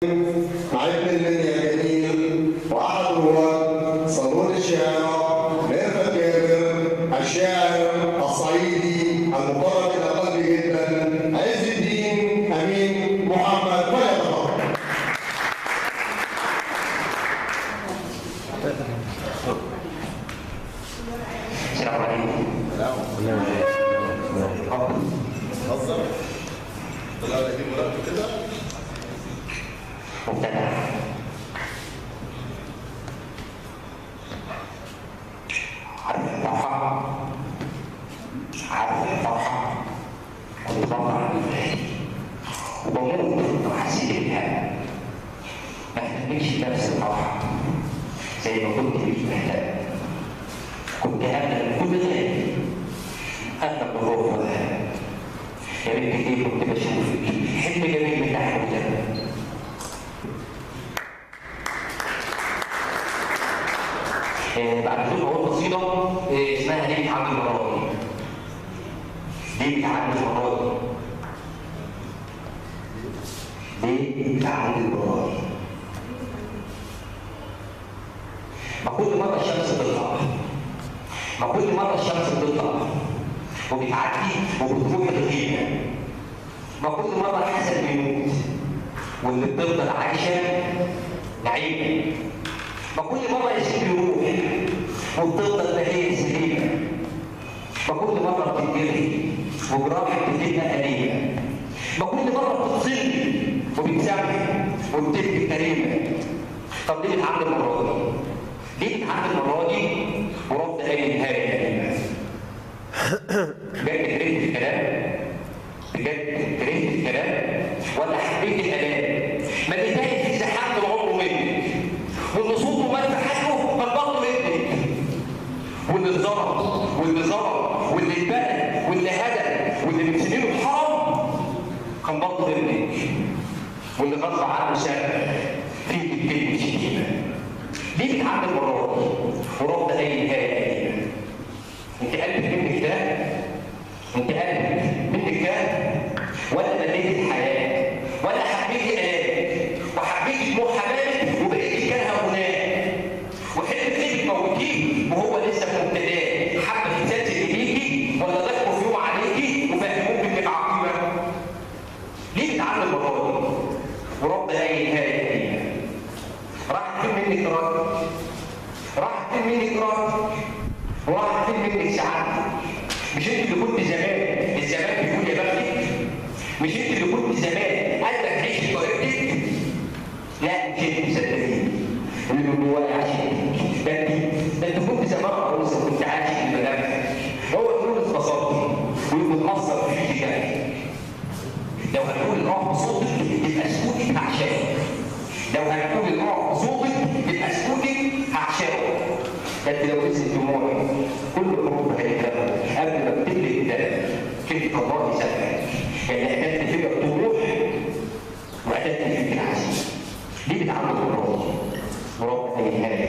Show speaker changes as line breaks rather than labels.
عيد يا جميل واحد رواد صالون الشعر ميرفت جابر الشاعر الصعيدي المقرب الى قلبي جدا عز الدين امين محمد فليتفضل.
السلام عليكم.
هزر طلع لي مرتب كده
مبتدع. عارف الفرحة؟ عارف الفرحة؟ وبتطلع عن البلاد وبموت وحسيت بيها. ما اهتمتش بنفس الفرحة زي ما كنت مهتم. كنت أمل كل غالي أمل بالروح والهام. يا ريت كتير كنت بشوفك حلم جميل من تحت وجنب. بعد كده هو قصيدة اسمها ليه بتعدي المرة دي؟ ليه بتعدي المرة دي؟ ليه بتعدي المرة دي؟ ما كل مرة الشمس بتطلع، ما كل مرة الشمس بتطلع وبتعدي وبتروح الغيبة، ما كل مرة الحسن بيموت واللي بتفضل عايشة نعيمة، ما كل مرة يسيب يروح وبتفضل بهية سليمة، ما كل مرة بتتجري وجراحك بتبقى أليمة، ما كل مرة بتصلي وبتسامح وبتبكي كريمة. طب ليه بتعدي المرة دي؟ ليه بتعدي المرة دي ورد أي نهاية كريمة؟ بجد كرهت الكلام؟ بجد كرهت الكلام؟ ولا حبيت الألام؟ ما اللي تايه في زحام العمر منك واللي صوته مات في حاجه كان بطل ابنك واللي اتضرب واللي ضرب واللي اتبقى واللي هدى واللي من سنينه اتحرم كان بطل ابنك واللي غصب عنه سابق فيك الكلمه شتيمه. ليه بتعدي المرات ورد اي نهايه قديمه؟ انت قلبك منك ده؟ انت قلبك منك ده؟ ولا مليت الحياه؟ ولا حبيتي الام وحبيتي دموع حمامك وبقيتي كارهه هناك وحلمك ليه بتموتيه وهو لسه في مبتداه؟ حبه الذات اللي ليكي ولا ضحكوا في يوم عليكي وفهموك انك عقيمه؟ ليه بتعدي المرات دي ورد اي نهايه قديمه؟ راحت فين منك ارادتك؟ راحت فين منك ارادتك؟ وراحت فين منك سعادتك؟ مش انت اللي كنت زمان الزمان بيقول يا بختك؟ مش انت اللي كنت زمان قلبك عيش بطريقتك؟ لا مش انت صدقيني اللي من جوايا عاشقتك. ده انت كنت زمان عروسه كنت عاشق لملامحك. هو تقول اتبسطتي ومتأثر فيكي كمان. لو هتقول الروح بصوتك يبقى سكوتك هعشقك. لو هتقول الروح بصوتك يبقى سكوتك هعشقك. ده انت لو نزلت دموعي كل الحروف هيتلموا قبل ما بتبلي الدم كلمة الله يسامحك. يعني قتلت فيك الطموح وقتلت فيك العزيز. ليه بتعمل الراجل؟ مراد اي حاجه.